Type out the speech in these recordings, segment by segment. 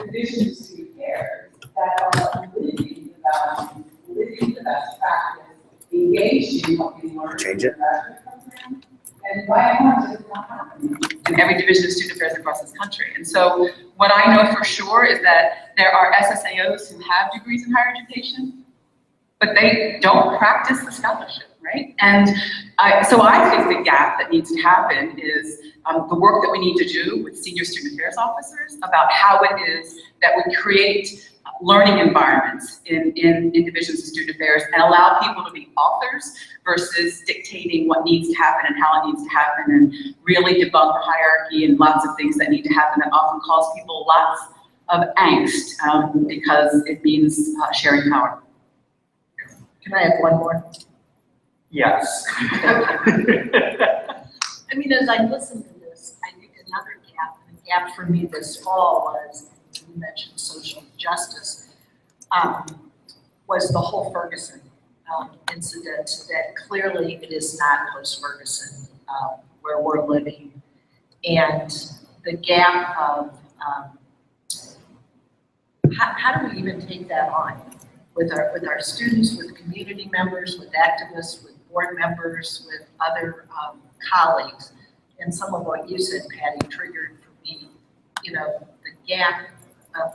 division of student affairs that are living the values, living the best practice, engaged in helping learn Change it. program, and why not just not happening in every division of student affairs across this country. And so what I know for sure is that there are SSAOs who have degrees in higher education, but they don't practice the scholarship, right? And so I think the gap that needs to happen is the work that we need to do with senior student affairs officers about how it is that we create learning environments in divisions of student affairs and allow people to be authors versus dictating what needs to happen and how it needs to happen, and really debunk the hierarchy and lots of things that need to happen that often cause people lots of angst because it means sharing power. Can I have one more? Yes. I mean, as I listen to this, I think another gap, and the gap for me this fall was, you mentioned social justice, was the whole Ferguson incident, that clearly it is not post-Ferguson where we're living. And the gap of how do we even take that on with our students, with community members, with activists, with board members, with other colleagues. And some of what you said, Patty, triggered for me, you know, the gap of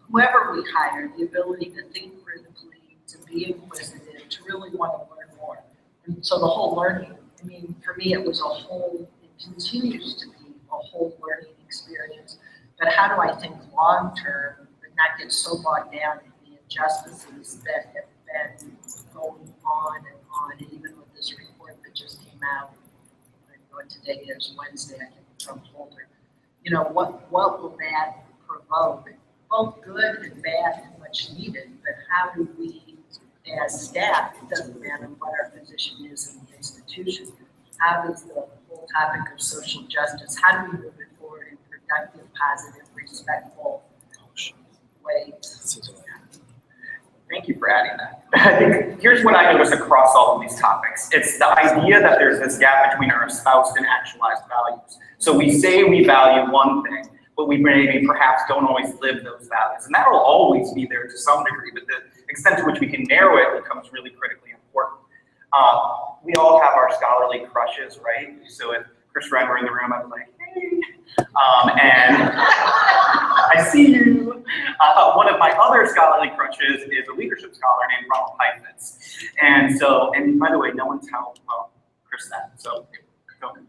whoever we hire, the ability to think critically, to be inquisitive, to really want to learn more. And so the whole learning, I mean, for me, it was a whole, it continues to be a whole learning experience. But how do I think long-term, but not get so bogged down in the injustices that have been going on and on, and even with this report that just came out, I know what today is, Wednesday, I think, from Holder. You know, what will that provoke? Both good and bad and much needed, but how do we, as staff, it doesn't matter what our position is in the institution, how does the whole topic of social justice, how do we move it forward in productive, positive, respectful ways? Thank you for adding that. I think here's what I notice across all of these topics. It's the idea that there's this gap between our espoused and actualized values. So we say we value one thing, but we maybe perhaps don't always live those values. And that'll always be there to some degree, but the extent to which we can narrow it becomes really critically important. We all have our scholarly crushes, right? So if Chris Wren were in the room, I'd be like, hey. And I see you. One of my other scholarly crushes is a leadership scholar named Ronald Heifetz. And so, and by the way, no one tell Chris that. So don't.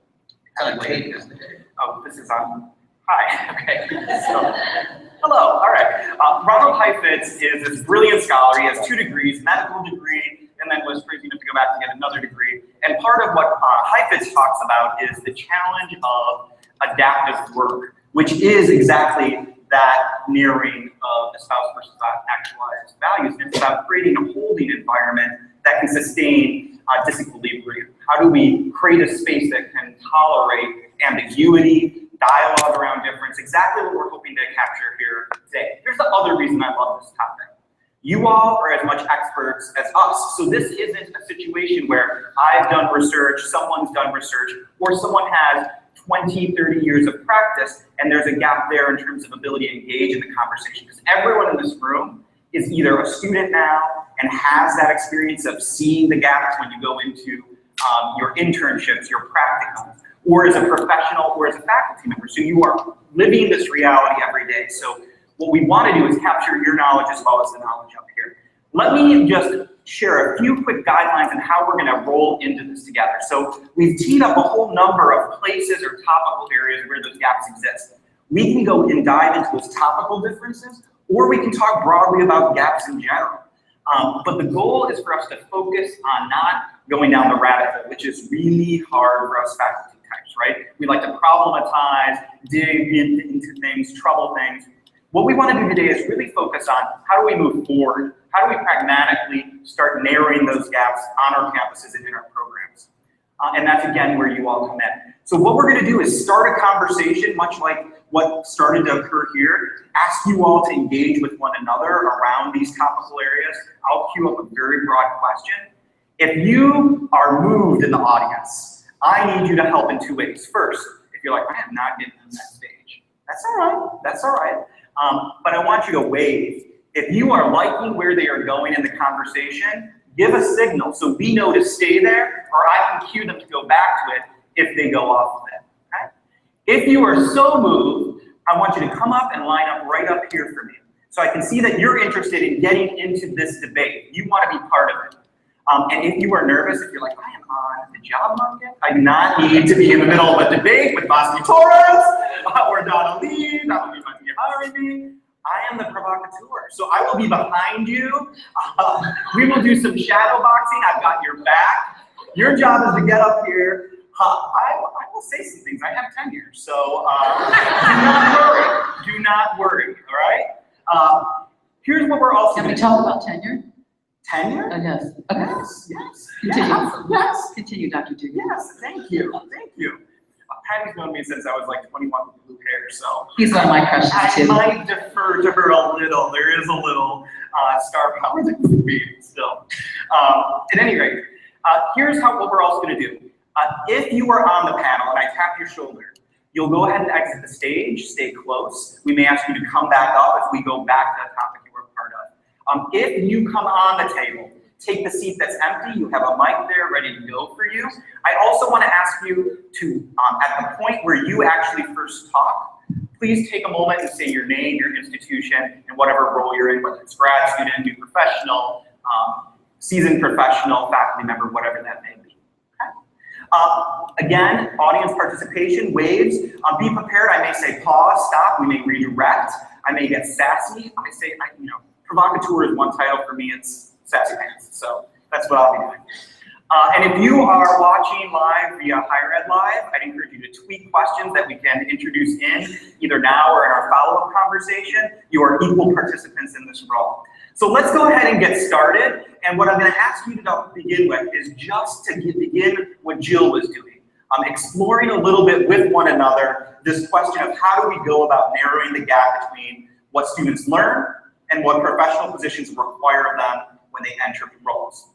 Oh, this is on. Hi. Okay. So, hello. All right. Ronald Heifetz is this brilliant scholar. He has 2 degrees, medical degree, and then was crazy enough to go back and get another degree. And part of what Heifetz talks about is the challenge of adaptive work, which is exactly that narrowing of espoused versus actualized values. And it's about creating a holding environment that can sustain disequilibrium. How do we create a space that can tolerate ambiguity, dialogue around difference, exactly what we're hoping to capture here today. Here's the other reason I love this topic. You all are as much experts as us, so this isn't a situation where I've done research, someone's done research, or someone has 20, 30 years of practice, and there's a gap there in terms of ability to engage in the conversation, because everyone in this room is either a student now and has that experience of seeing the gaps when you go into your internships, your practicums, or as a professional, or as a faculty member. So you are living this reality every day. So what we want to do is capture your knowledge as well as the knowledge up here. Let me just share a few quick guidelines on how we're going to roll into this together. So we've teed up a whole number of places or topical areas where those gaps exist. We can go and dive into those topical differences, or we can talk broadly about gaps in general. But the goal is for us to focus on not going down the rabbit hole, which is really hard for us faculty types, right? We like to problematize, dig into things, trouble things. What we want to do today is really focus on how do we move forward? How do we pragmatically start narrowing those gaps on our campuses and in our programs? And that's, again, where you all come in. So what we're going to do is start a conversation, much like what started to occur here, ask you all to engage with one another around these topical areas. I'll queue up a very broad question. If you are moved in the audience, I need you to help in 2 ways. First, if you're like, I am not getting on that stage, that's all right, that's all right. But I want you to wave. If you are liking where they are going in the conversation, give a signal so we know to stay there, or I can cue them to go back to it if they go off of it. Okay? If you are so moved, I want you to come up and line up right up here for me. So I can see that you're interested in getting into this debate. You want to be part of it. And if you are nervous, if you're like, I am on the job market, I do not need to be in the middle of a debate with Vasti Torres or Donna might be hiring me. I am the provocateur, so I will be behind you. We will do some shadow boxing. I've got your back. Your job is to get up here. I will say some things. I have tenure, so do not worry. Do not worry, all right? Here's what we're also Can we talk about tenure? Tenure? Yes. Okay. Yes. Continue. Yes. Continue, Dr. Dugan. Yes, thank you. Thank you. Patty's known me since I was like 21 with blue hair, so. He's one of my crushes I too. might defer to her a little. There is a little star power that can be still. At any rate, here's what we're also going to do. If you are on the panel and I tap your shoulder, you'll go ahead and exit the stage, stay close. We may ask you to come back up if we go back to the topic you were part of. If you come on the table, take the seat that's empty. You have a mic there ready to go for you. I also want to ask you to, at the point where you actually first talk, please take a moment and say your name, your institution, and whatever role you're in, whether it's grad student, new professional, seasoned professional, faculty member, whatever that may be. Okay? Again, audience participation, waves. Be prepared. I may say pause, stop. We may redirect. I may get sassy. I say, provocateur is one title for me. It's sassy pants. So that's what I'll be doing. And if you are watching live via Higher Ed Live, I'd encourage you to tweet questions that we can introduce in either now or in our follow-up conversation. You are equal participants in this role. So let's go ahead and get started. And what I'm going to ask you to begin with is just to begin what Jill was doing. Exploring a little bit with one another this question of how do we go about narrowing the gap between what students learn and what professional positions require of them when they enter roles.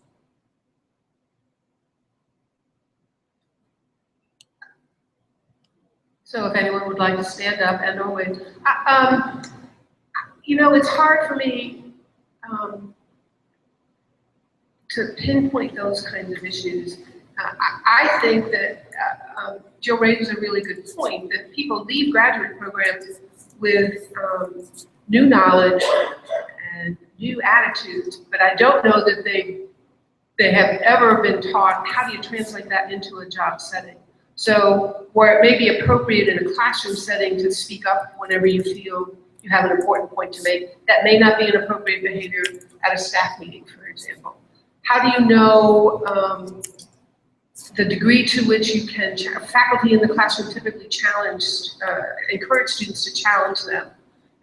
So if anyone would like to stand up and or wait. It's hard for me to pinpoint those kinds of issues. I think that Jill raises a really good point, that people leave graduate programs with new knowledge and new attitudes, but I don't know that they have ever been taught how do you translate that into a job setting. So where it may be appropriate in a classroom setting to speak up whenever you feel you have an important point to make, that may not be an appropriate behavior at a staff meeting, for example. How do you know the degree to which you can, faculty in the classroom typically encourage students to challenge them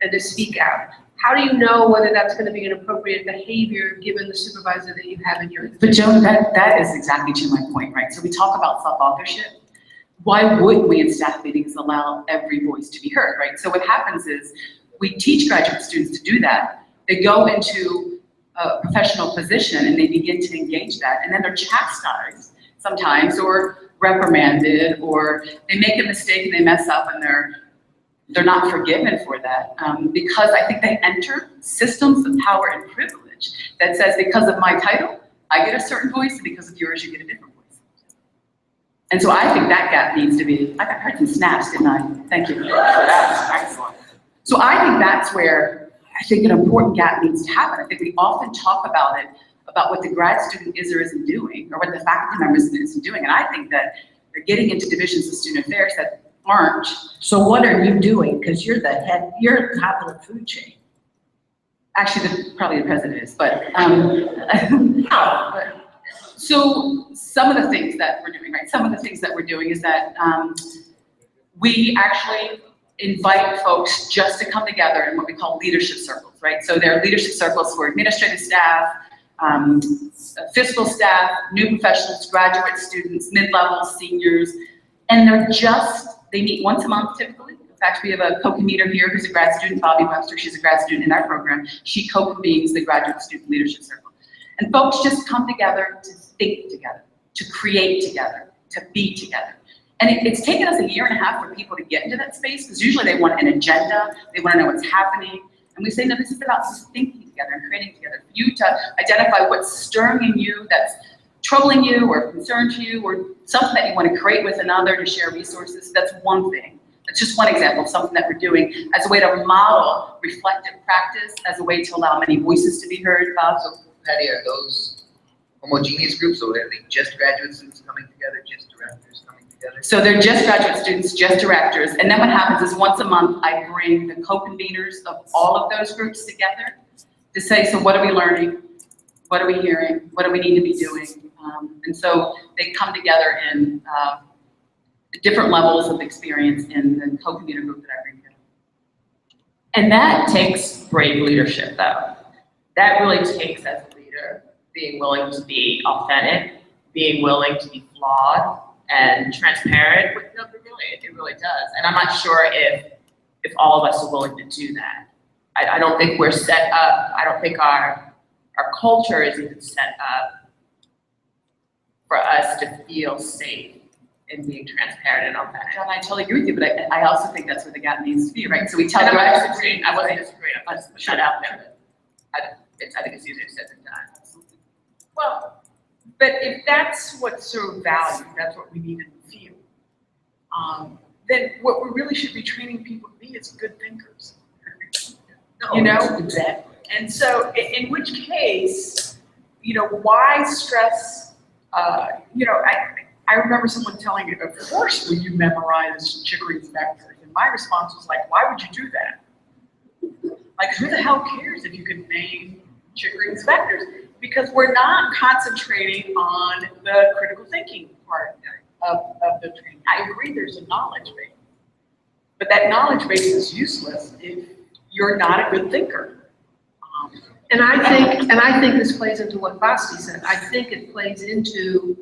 and to speak out. How do you know whether that's going to be an appropriate behavior given the supervisor that you have in your institution? But Joan, that is exactly to my point, right? So we talk about self-authorship. Why wouldn't we in staff meetings allow every voice to be heard, right? So what happens is we teach graduate students to do that. They go into a professional position and they begin to engage that, and then they're chastised sometimes or reprimanded, or they make a mistake and they mess up and they're not forgiven for that, because I think they enter systems of power and privilege that says because of my title, I get a certain voice, and because of yours, you get a different voice. And so I think that gap needs to be, I heard some snaps, didn't I? Thank you. That's excellent. So I think that's where I think an important gap needs to happen. I think we often talk about it, about what the grad student is or isn't doing, or what the faculty member isn't doing. And I think that they're getting into divisions of student affairs that aren't. So what are you doing? Because you're the head, you're the top of the food chain. Actually, probably the president is, but so some of the things that we're doing, right? Some of the things that we're doing is that we actually invite folks just to come together in what we call leadership circles, right? So there are leadership circles for administrative staff, fiscal staff, new professionals, graduate students, mid-level, seniors, and they meet once a month typically. In fact, we have a co-convener here who's a grad student, Bobby Webster. She's a grad student in our program. She co-convenes the graduate student leadership circle. And folks just come together to think together, to create together, to be together. And it's taken us 1.5 years for people to get into that space, because usually they want an agenda, they want to know what's happening. And we say, no, this is about just thinking together and creating together. For you to identify what's stirring in you, that's troubling you or concern to you, or something that you want to create with another to share resources, that's one thing. That's just one example of something that we're doing as a way to model reflective practice, as a way to allow many voices to be heard. So, Patty, are those homogeneous groups, or are they just graduate students coming together, just directors coming together? So they're just graduate students, just directors. And then what happens is once a month, I bring the co-conveners of all of those groups together to say, so what are we learning? What are we hearing? What do we need to be doing? And so they come together in different levels of experience in the co-convener group that I bring together. And that takes brave leadership, though. That really takes, as a leader, being willing to be authentic, being willing to be flawed and transparent. No, it really does. And I'm not sure if all of us are willing to do that. I don't think we're set up. I don't think our culture is even set up for us to feel safe in being transparent and authentic. John, I totally agree with you, but I also think that's where the gap needs to be, right? So we tell And them, I'm not disagreeing. I wasn't disagreeing. I'm just shut out there. I think it's easier said than done. Well, but if that's what's so valued, that's what we need in the field, then what we really should be training people to be is good thinkers. You know? Exactly. And so in which case, you know, why stress, you know, I remember someone telling me, of course will you memorize Chickering's vectors? And my response was like, why would you do that? Like, who the hell cares if you can name Chickering's vectors? Because we're not concentrating on the critical thinking part of the training. I agree there's a knowledge base, but that knowledge base is useless if you're not a good thinker. And I think this plays into what Vasti said. I think it plays into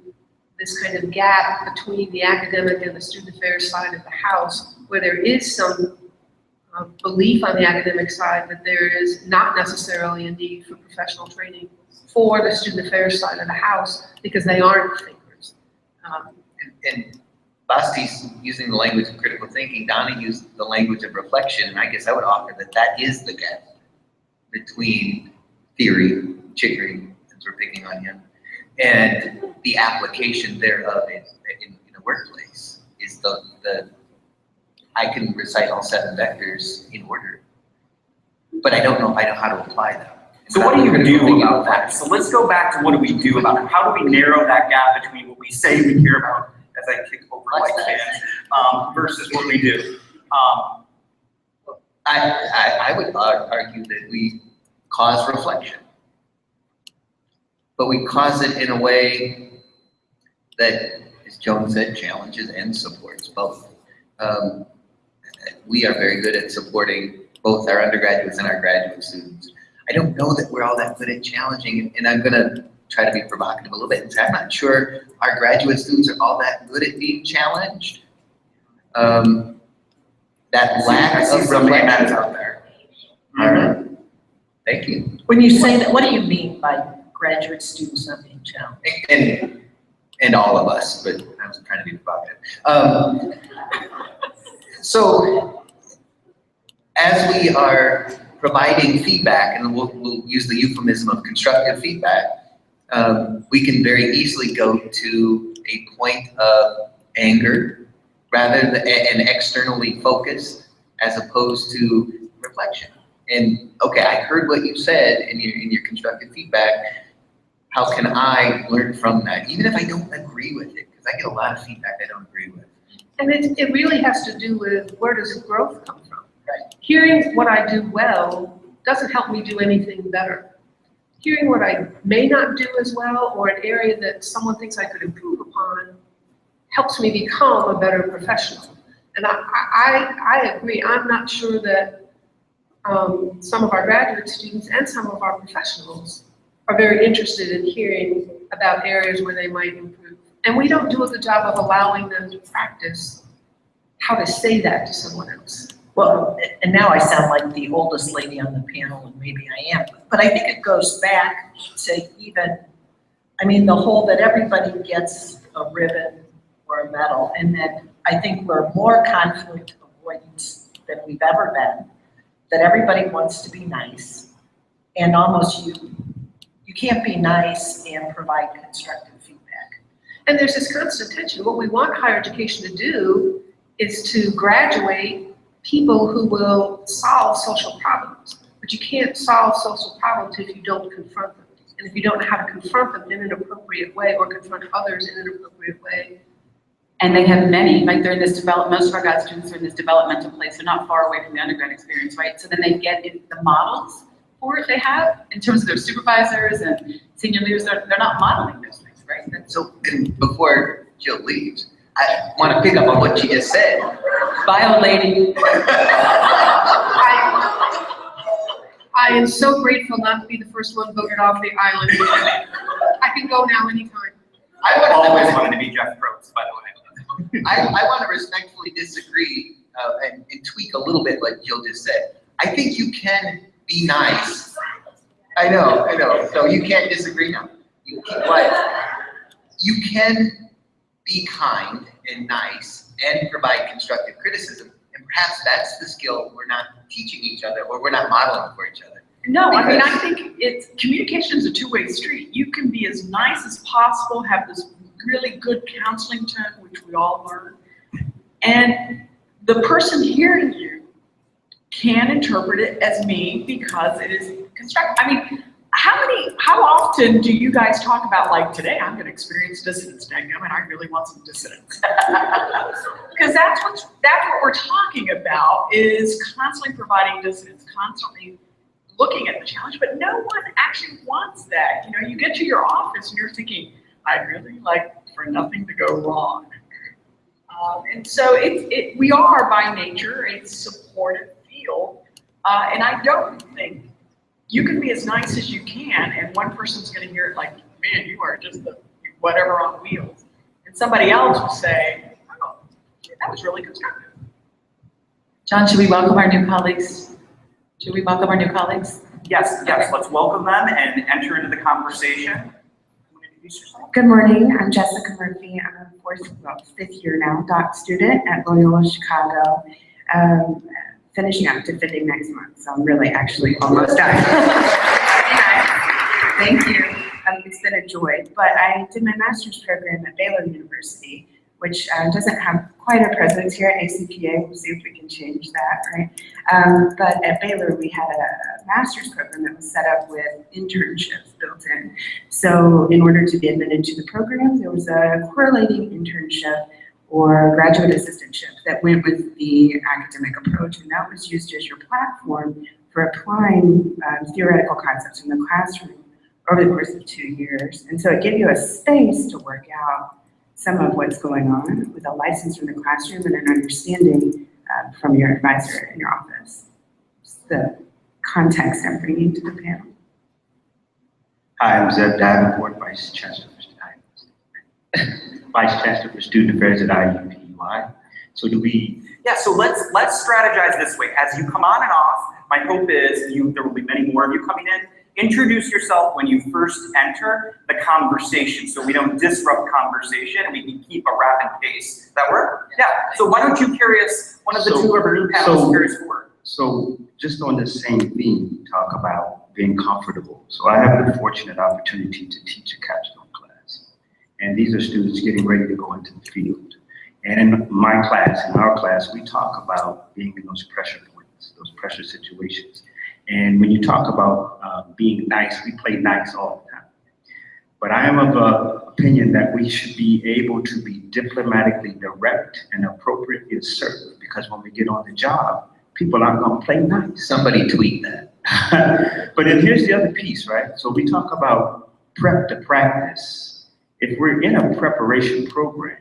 this kind of gap between the academic and the student affairs side of the house, where there is some belief on the academic side that there is not necessarily a need for professional training for the student affairs side of the house because they aren't thinkers. And Vasti's using the language of critical thinking, Donna used the language of reflection, and I guess I would offer that that is the gap between theory, Chickering, since we're picking on him, and the application thereof in a workplace is the I can recite all 7 vectors in order, but I don't know if I know how to apply them. So what do you do about that? So let's go back to what do we do about it? How do we narrow that gap between what we say we care about, as I kick over white fans, versus what we do? I would argue that we cause reflection, but we cause it in a way that, as Joan said, challenges and supports both. We are very good at supporting both our undergraduates and our graduate students. I don't know that we're all that good at challenging, and I'm gonna try to be provocative a little bit and say I'm not sure our graduate students are all that good at being challenged. That lack of reflection out there. All right. Thank you. When you say that, what do you mean by graduate students not being challenged? And all of us, but I was trying to be provocative. So as we are providing feedback, and we'll use the euphemism of constructive feedback, we can very easily go to a point of anger rather than and externally focused as opposed to reflection. And okay, I heard what you said in your constructive feedback. How can I learn from that, even if I don't agree with it? Because I get a lot of feedback I don't agree with. And it really has to do with where does growth come from? Right. Hearing what I do well doesn't help me do anything better. Hearing what I may not do as well, or an area that someone thinks I could improve upon, helps me become a better professional. And I agree. I'm not sure that some of our graduate students and some of our professionals are very interested in hearing about areas where they might improve. And we don't do a good job of allowing them to practice how to say that to someone else. Well, and now I sound like the oldest lady on the panel, and maybe I am, but I think it goes back to even, I mean, the whole that everybody gets a ribbon or a medal, and that I think we're more conflict avoidance than we've ever been, that everybody wants to be nice, and almost you can't be nice and provide constructive feedback. And there's this constant tension. What we want higher education to do is to graduate people who will solve social problems. But you can't solve social problems if you don't confront them. And if you don't know how to confront them in an appropriate way or confront others in an appropriate way. And they have many, like they're in this most of our grad students are in this developmental place. They're not far away from the undergrad experience, right? So then they get the models for it they have in terms of their supervisors and senior leaders. They're not modeling those things, right? So, and before Jill leaves, I want to pick up on what she just said. Bio lady. I am so grateful not to be the first one voted off the island. I can go now anytime. I've always wanted to be Jeff Probst, by the way. I want to respectfully disagree and tweak a little bit what Jill just said. I think you can be nice. I know. So you can't disagree now. You keep quiet. You can be kind and nice and provide constructive criticism. And perhaps that's the skill we're not teaching each other or we're not modeling for each other. No, I mean, I think communication is a two-way street. You can be as nice as possible, have this really good counseling tone, which we all learn, and the person hearing you can interpret it as mean because it is constructive. I mean, how often do you guys talk about, like, today I'm going to experience dissonance, dang, I mean, I really want some dissonance. Because that's what we're talking about, is constantly providing dissonance, constantly looking at the challenge, but no one actually wants that. You know, you get to your office and you're thinking, I'd really like for nothing to go wrong. And so we are by nature a supportive field, and I don't think you can be as nice as you can, and one person's going to hear it like, man, you are just the whatever on wheels. And somebody else will say, oh, that was really constructive. John, should we welcome our new colleagues? Yes, let's welcome them and enter into the conversation. Introduce yourself. Good morning, I'm Jessica Murphy. I'm a fifth year now, doc student at Loyola Chicago. Finishing up defending next month, so I'm really actually almost done. Thank you. It's been a joy, but I did my master's program at Baylor University, which doesn't have quite a presence here at ACPA. We'll see if we can change that, right? But at Baylor, we had a master's program that was set up with internships built in. So in order to be admitted to the program, there was a correlating internship or graduate assistantship that went with the academic approach, and that was used as your platform for applying theoretical concepts in the classroom over the course of 2 years. And so it gave you a space to work out some of what's going on with a license from the classroom and an understanding from your advisor in your office. It's the context I'm bringing to the panel. Hi, I'm Zeb Davenport, Vice Chancellor for Student Affairs at IUPUI. So So let's strategize this way. As you come on and off, my hope is there will be many more of you coming in. Introduce yourself when you first enter the conversation so we don't disrupt conversation and we can keep a rapid pace. Does that work? Yeah. So why don't you carry us, one of the two of our new panelists carry us forward. So just on the same theme, talk about being comfortable. So I have the fortunate opportunity to teach a capstone class. And these are students getting ready to go into the field. And in my class, in our class, we talk about being in those pressure points, those pressure situations. And when you talk about being nice, we play nice all the time. But I am of the opinion that we should be able to be diplomatically direct and appropriately assertive, because when we get on the job, people aren't going to play nice. Somebody tweet that. But then here's the other piece, right? So we talk about prep to practice. If we're in a preparation program,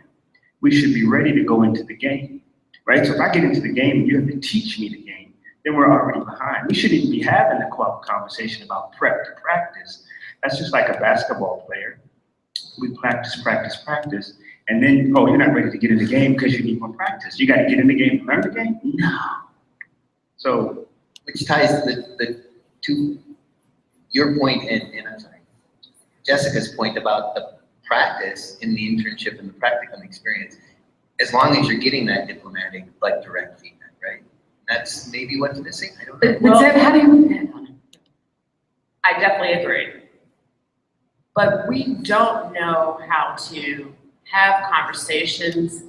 we should be ready to go into the game, right? So if I get into the game and you have to teach me the game, then we're already behind. We shouldn't even be having a conversation about prep to practice. That's just like a basketball player. We practice, and then, oh, you're not ready to get in the game because you need more practice. You got to get in the game and learn the game? No. So, which ties to your point and I'm sorry, Jessica's point about the practice in the internship and the practicum experience. as long as you're getting that diplomatic but direct feedback, right? That's maybe what's missing, I don't know. Well, Zeb, how do you look at it? I definitely agree. But we don't know how to have conversations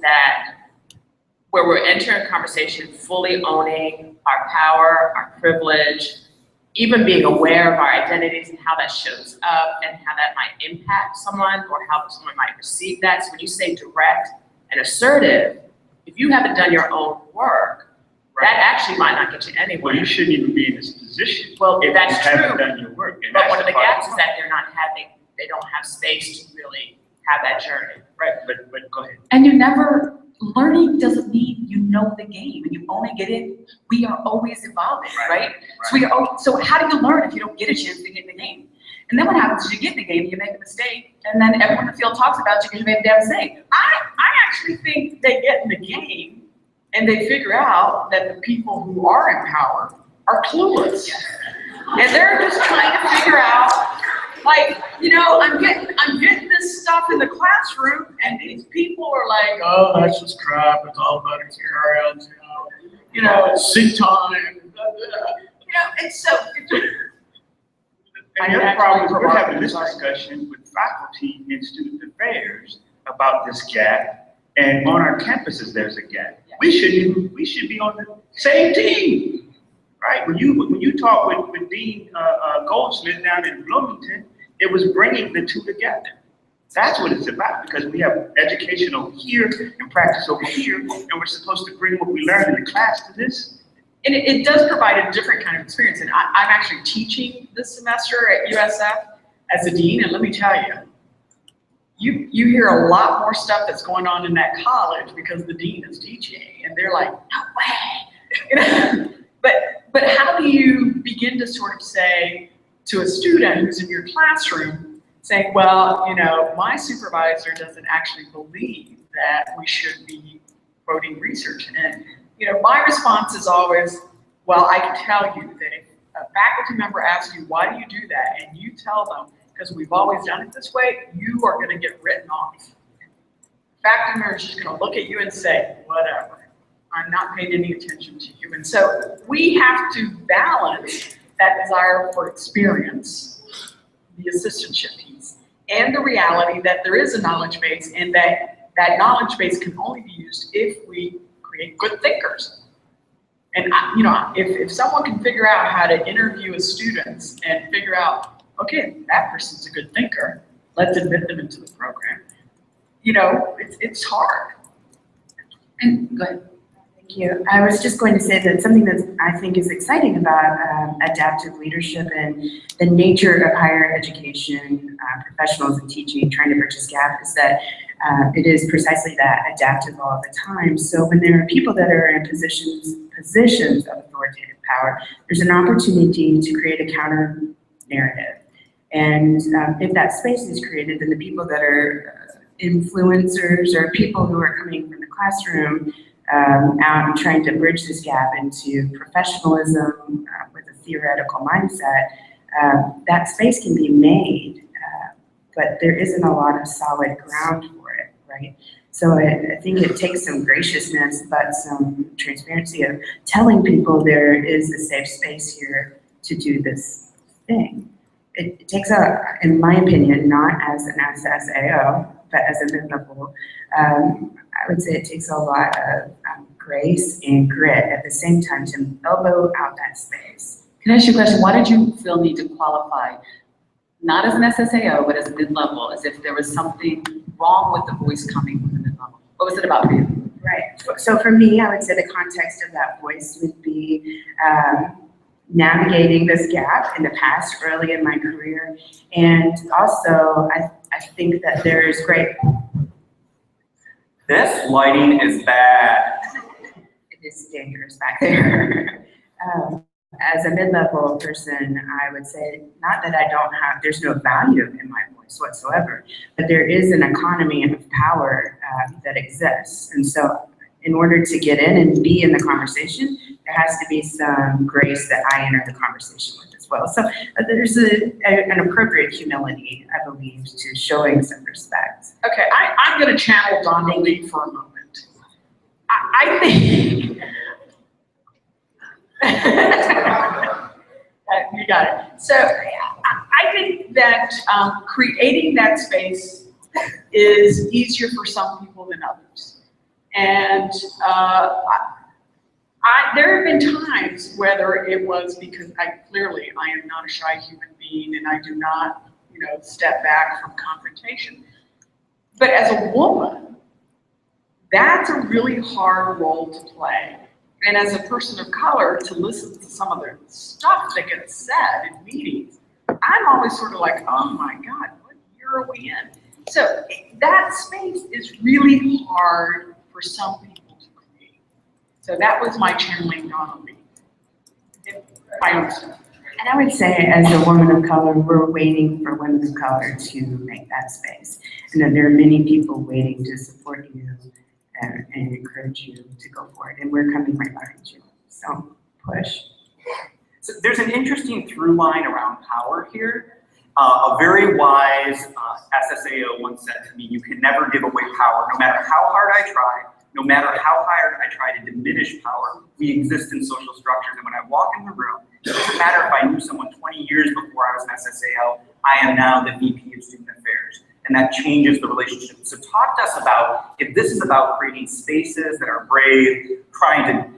where we're entering a conversation fully owning our power, our privilege, even being aware of our identities and how that shows up and how that might impact someone or how someone might receive that. So when you say direct and assertive, if you haven't done your own work, that actually might not get you anywhere. Well, you shouldn't even be in this position. Well, if that's you haven't true. done your work. And But that's one of the part gaps is that they don't have space to really have that journey. Right, but go ahead. And learning doesn't mean you know the game and you only get it. We are always evolving, right? So how do you learn if you don't get a chance to get in the game? And then what happens is you get in the game, you make a mistake, and then everyone in the field talks about you because you made a damn mistake. I actually think they get in the game and they figure out that the people who are in power are clueless. And they're just trying to figure out, like, I'm getting this stuff in the classroom, and these people are like, oh, that's just crap, it's all about experience, it's sick time, blah, blah. And so. And the other problem is we're having this discussion with faculty in student affairs about this gap, and on our campuses there's a gap. We should be on the same team, right? When you talk with Dean Goldsmith down in Bloomington, it was bringing the two together. That's what it's about, because we have education over here and practice over here, and we're supposed to bring what we learn in the class to this. And it does provide a different kind of experience. And I'm actually teaching this semester at USF as a dean, and let me tell you, you hear a lot more stuff that's going on in that college because the dean is teaching, and they're like, no way. But how do you begin to sort of say to a student who's in your classroom, saying, well, my supervisor doesn't actually believe that we should be quoting research. And my response is always, well, I can tell you that if a faculty member asks you, why do you do that? And you tell them, because we've always done it this way, you are going to get written off. Faculty member is just going to look at you and say, whatever, I'm not paying any attention to you. And so we have to balance that desire for experience, the assistantship piece, and the reality that there is a knowledge base, and that knowledge base can only be used if we create good thinkers. And if someone can figure out how to interview with students and figure out, okay, that person's a good thinker, let's admit them into the program. It's hard. And go ahead. Thank you. I was just going to say that something that I think is exciting about adaptive leadership and the nature of higher education professionals and teaching, trying to bridge this gap, is that it is precisely that, adaptive all the time. So when there are people that are in positions of authoritative power, there's an opportunity to create a counter narrative. And if that space is created, then the people that are influencers or people who are coming from the classroom out and trying to bridge this gap into professionalism with a theoretical mindset, that space can be made, but there isn't a lot of solid ground for it, right? So I think it takes some graciousness, but some transparency of telling people there is a safe space here to do this thing. It takes in my opinion, not as an SSAO, but as a mid-level, I would say it takes a lot of grace and grit at the same time to elbow out that space. Can I ask you a question? Why did you feel need to qualify, not as an SSAO, but as a mid-level, as if there was something wrong with the voice coming from the mid-level? What was it about for you? Right. So for me, I would say the context of that voice would be navigating this gap in the past, early in my career. And also, I think that there is great. This lighting is bad. It is dangerous back there. As a mid-level person, I would say, not that there's no value in my voice whatsoever, but there is an economy of power that exists. And so in order to get in and be in the conversation, there has to be some grace that I enter the conversation with as well. So there's an appropriate humility, I believe, to showing some respect. Okay, I'm going to channel Donna Lee for a moment. I think, you got it. So I think that creating that space is easier for some people than others. And there have been times, whether it was because I am not a shy human being and I do not, step back from confrontation. But as a woman, that's a really hard role to play. And as a person of color, to listen to some of the stuff that gets said in meetings, I'm always sort of like, oh my God, what year are we in? So that space is really hard for some people to create. So that was my channeling Donna. I understand. And I would say, as a woman of color, we're waiting for women of color to make that space. And that there are many people waiting to support you and encourage you to go for it. And we're coming right behind you. So push. So there's an interesting through line around power here. A very wise SSAO once said to me, you can never give away power. No matter how hard I try, no matter how hard I try to diminish power, we exist in social structures. And when I walk in the room, it doesn't matter if I knew someone 20 years before I was an SSAO, I am now the VP of Student Affairs. And that changes the relationship. So talk to us about, if this is about creating spaces that are brave, trying to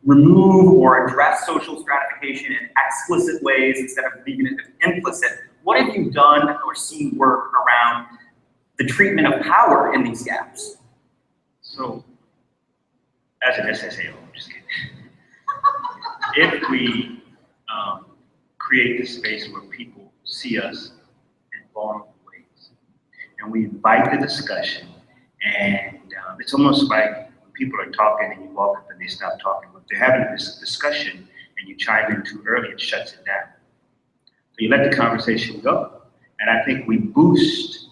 remove or address social stratification in explicit ways instead of leaving it implicit, what have you done or seen work around the treatment of power in these gaps? So, as an SSAO, I'm just kidding. If we create this space where people see us in vulnerable ways, and we invite the discussion, and it's almost like when people are talking and you walk up and they stop talking, but they're having this discussion and you chime in too early, it shuts it down. So you let the conversation go, and I think we boost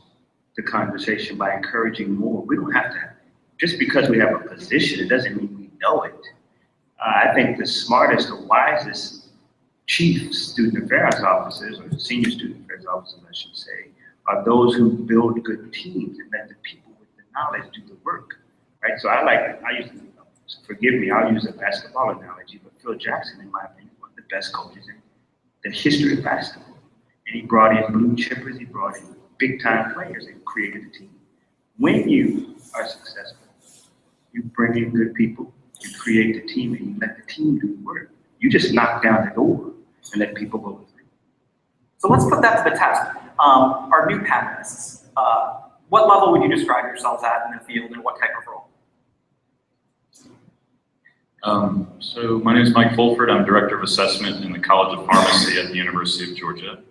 the conversation by encouraging more. We don't have to, just because we have a position, it doesn't mean we know it. I think the smartest or wisest chief student affairs officers, or senior student affairs officers, I should say, are those who build good teams and let the people with the knowledge do the work, right? So forgive me, I'll use a basketball analogy, but Phil Jackson, in my opinion, is one of the best coaches in the history of basketball. And he brought in blue chippers, he brought in big time players and created a team. When you are successful, you bring in good people, you create the team, and you let the team do the work. You just knock down the door and let people go through. So let's put that to the test. Our new panelists, what level would you describe yourselves at in the field and what type of role? So my name is Mike Fulford. I'm Director of Assessment in the College of Pharmacy at the University of Georgia,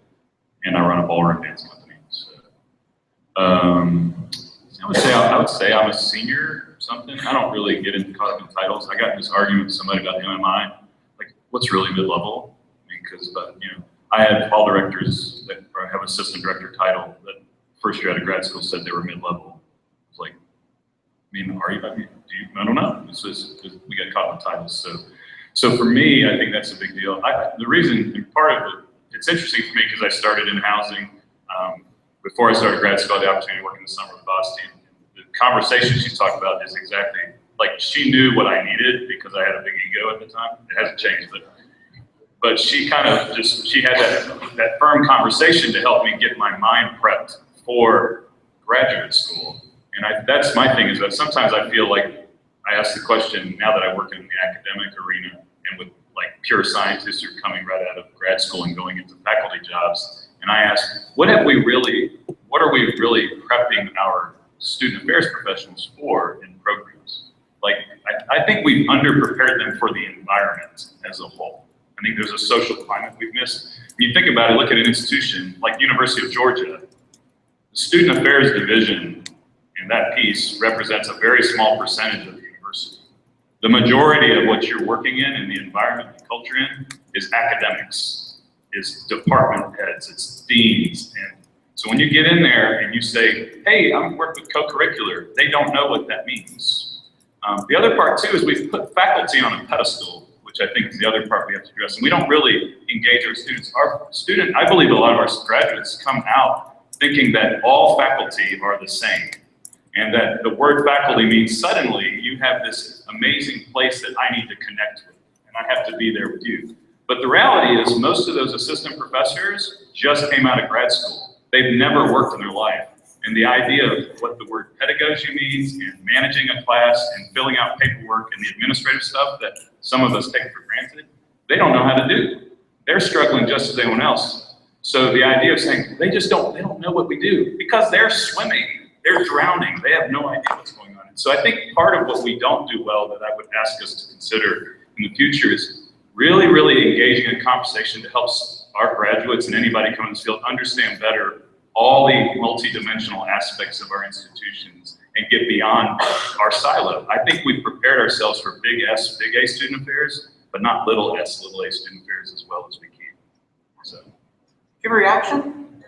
and I run a ballroom dance company. So, I would say I'm a senior something. I don't really get into caught up in titles. I got in this argument with somebody about MMI, like what's really mid-level? Because I had hall directors that have assistant director title that first year out of grad school said they were mid-level. It's like, are you? I don't know. We got caught in titles. So for me, I think that's a big deal. The reason, and part of it, it's interesting for me because I started in housing. Before I started grad school, I had the opportunity to work in the summer with Vasti. The conversation she talked about is exactly, like she knew what I needed because I had a big ego at the time. It hasn't changed, but she kind of she had that firm conversation to help me get my mind prepped for graduate school. And that's my thing, is that sometimes I feel like I ask the question, now that I work in the academic arena and with like pure scientists who are coming right out of grad school and going into faculty jobs, and I ask, what are we really prepping our student affairs professionals for in programs? Like, I think we've underprepared them for the environment as a whole. I think there's a social climate we've missed. When you think about it, look at an institution like University of Georgia. The Student Affairs Division in that piece represents a very small percentage of the university. The majority of what you're working in and the environment and culture in is academics, is department heads, it's deans. And so when you get in there and you say, hey, I'm working with co-curricular, they don't know what that means. The other part too is we've put faculty on a pedestal, which I think is the other part we have to address. And we don't really engage our students. I believe a lot of our graduates come out thinking that all faculty are the same. And that the word faculty means suddenly you have this amazing place that I need to connect with, and I have to be there with you. But the reality is most of those assistant professors just came out of grad school. They've never worked in their life. And the idea of what the word pedagogy means and managing a class and filling out paperwork and the administrative stuff that some of us take for granted, they don't know how to do. They're struggling just as anyone else. So the idea of saying they don't know what we do because they're swimming, they're drowning, they have no idea what's going on. And so I think part of what we don't do well that I would ask us to consider in the future is really, really engaging in conversation to help our graduates and anybody coming in this field understand better all the multi-dimensional aspects of our institutions and get beyond our silo. I think we've prepared ourselves for big S, big A student affairs, but not little s, little a student affairs as well as we can. So, Give a reaction?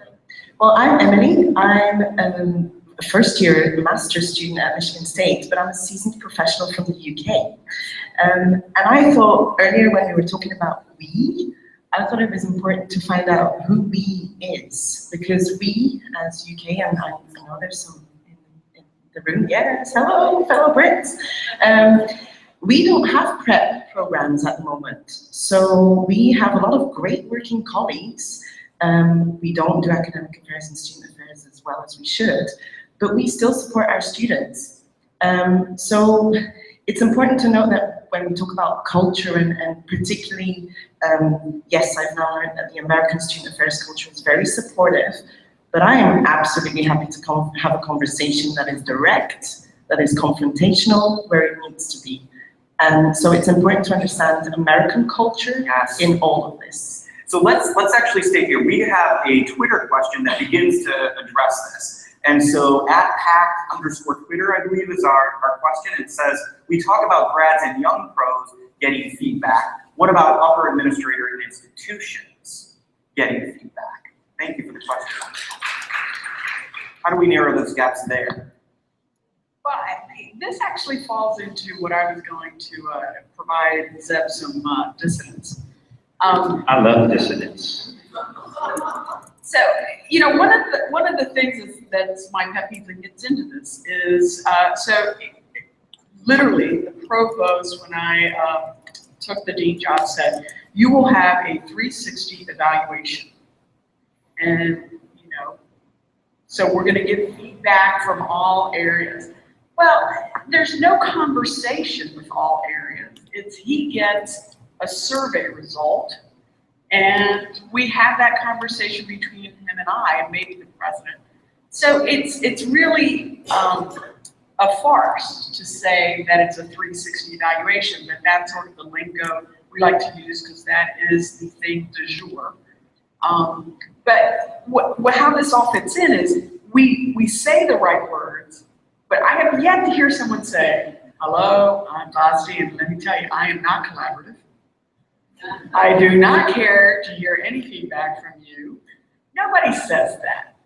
Well, I'm Emily. I'm a first year master's student at Michigan State, but I'm a seasoned professional from the UK. And I thought earlier when we were talking about we, I thought it was important to find out who we is, because we as UK, and I know there's some in the room, yes, hello fellow Brits, we don't have prep programs at the moment. So we have a lot of great working colleagues. We don't do academic affairs and student affairs as well as we should, but we still support our students. So it's important to note that when we talk about culture and particularly, yes, I've now learned that the American student affairs culture is very supportive, but I am absolutely happy to have a conversation that is direct, that is confrontational, where it needs to be. And so it's important to understand American culture in all of this. So let's actually stay here. We have a Twitter question that begins to address this. And so @pack_Twitter, I believe, is our question. It says, we talk about grads and young pros getting feedback. What about upper administrator institutions getting feedback? Thank you for the question. How do we narrow those gaps there? Well, this actually falls into what I was going to provide Zeb some dissonance. I love dissidents. So, you know, one of the things that's my pet peeve that gets into this is, literally the provost, when I took the dean job, said, you will have a 360 evaluation. And, you know, so we're gonna get feedback from all areas. Well, there's no conversation with all areas. It's he gets a survey result, and we have that conversation between him and I, and maybe the president. So it's really a farce to say that it's a 360 evaluation, but that's sort of the lingo we like to use because that is the thing du jour. But how this all fits in is we say the right words, but I have yet to hear someone say, hello, I'm Vasti, and let me tell you, I am not collaborative. I do not care to hear any feedback from you. Nobody says that,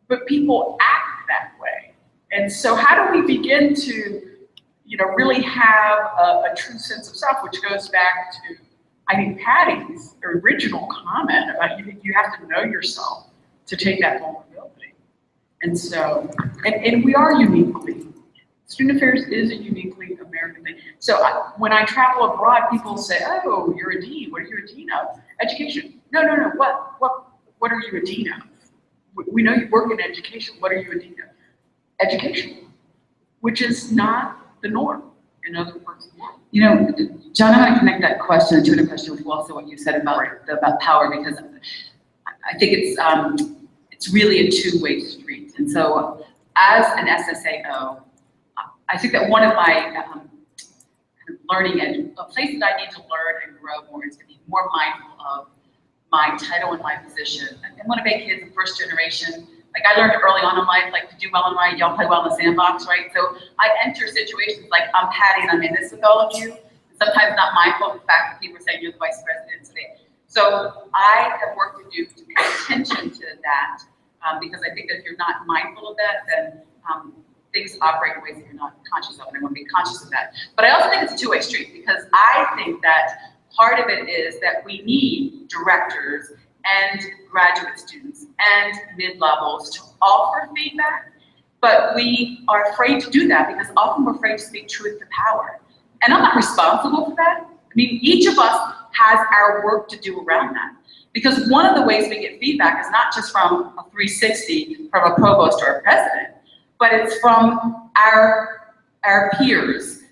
but people act that way. And so how do we begin to, you know, really have a true sense of self, which goes back to, I think, Patty's original comment about you have to know yourself to take that vulnerability. And so, and we are uniquely, student affairs is a uniquely American thing. So when I travel abroad, people say, oh, you're a dean. What are you a dean of? Education. No. What are you a dean of? We know you work in education. What are you a dean of? Education, which is not the norm in other parts of the world. You know, John, I want to connect that question, the Twitter question, with also what you said about power, because I think it's really a two-way street. And so as an SSAO, I think that one of my learning and a place that I need to learn and grow more is to be more mindful of my title and my position. And one of my kids, the first generation, like I learned early on in life, like to do well in life, you don't play well in the sandbox, right? So I enter situations like I'm Patty and I'm in this with all of you. Sometimes not mindful of the fact that people are saying you're the vice president today. So I have work to do to pay attention to that because I think that if you're not mindful of that, then things operate in ways that you're not conscious of, and I want to be conscious of that. But I also think it's a two-way street because I think that part of it is that we need directors and graduate students and mid-levels to offer feedback. But we are afraid to do that because often we're afraid to speak truth to power. And I'm not responsible for that. I mean, each of us has our work to do around that. Because one of the ways we get feedback is not just from a 360 from a provost or a president, but it's from our peers,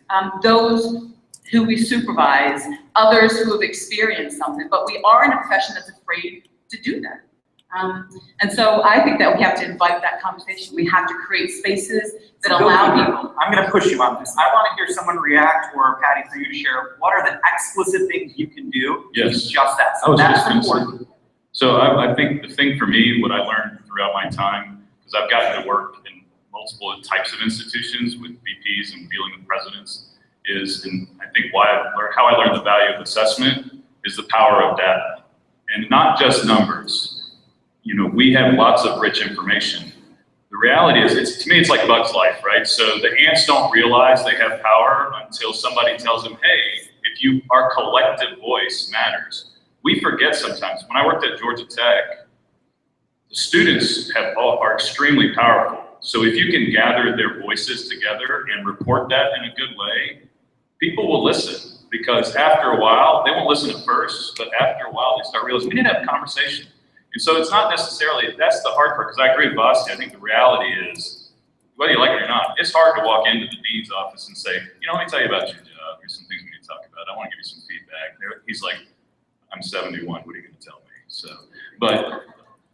those who we supervise, others who have experienced something. But we are in a profession that's afraid to do that. And so I think that we have to invite that conversation. We have to create spaces that allow people. I'm going to push you on this. I want to hear someone react, or Patty, for you to share. What are the explicit things you can do? Yes. Just that. I So was that's just gonna important. say- So I think the thing for me, what I learned throughout my time, because I've gotten to work in multiple types of institutions with VPs and dealing with presidents, is, and I think how I learned the value of assessment is the power of data, and not just numbers. You know, we have lots of rich information. The reality is, to me, it's like Bug's life, right? So the ants don't realize they have power until somebody tells them, hey, our collective voice matters. We forget sometimes. When I worked at Georgia Tech, the students are extremely powerful. So if you can gather their voices together and report that in a good way, people will listen. Because after a while, they won't listen at first, but after a while, they start realizing we need to have a conversation. And so it's not necessarily, that's the hard part, because I agree with Vasti. I think the reality is, whether you like it or not, it's hard to walk into the dean's office and say, you know, let me tell you about your job. Here's some things we need to talk about. I want to give you some feedback. He's like, I'm 71, what are you going to tell me? So,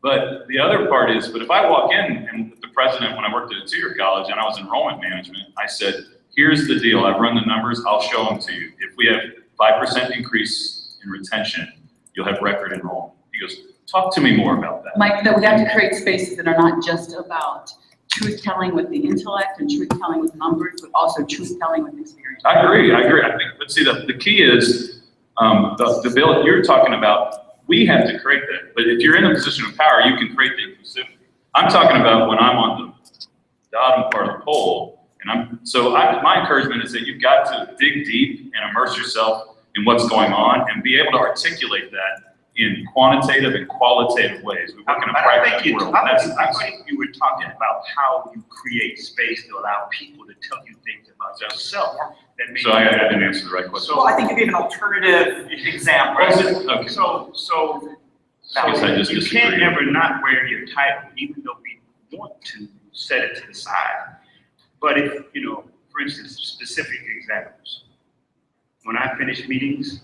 but the other part is, but if I walk in, and with the president, when I worked at a two-year college and I was enrollment management, I said, here's the deal. I've run the numbers. I'll show them to you. If we have 5% increase in retention, you'll have record enrollment. He goes, talk to me more about that. Mike, that we have to create spaces that are not just about truth-telling with the intellect and truth-telling with numbers, but also truth-telling with experience. I agree. I think, but see, the key is, the bill you're talking about, we have to create that. But if you're in a position of power, you can create the inclusivity. I'm talking about when I'm on the bottom part of the poll, and my encouragement is that you've got to dig deep and immerse yourself in what's going on and be able to articulate that in quantitative and qualitative ways. We work in a pragmatic world. I think you were talking about how you create space to allow people to tell you things about yourself. So I didn't answer the right question. Well, I think you gave an alternative example. Okay. So I guess I just you disagree. can't never not wear your title, even though we want to set it to the side. But if, you know, for instance, specific examples. When I finish meetings,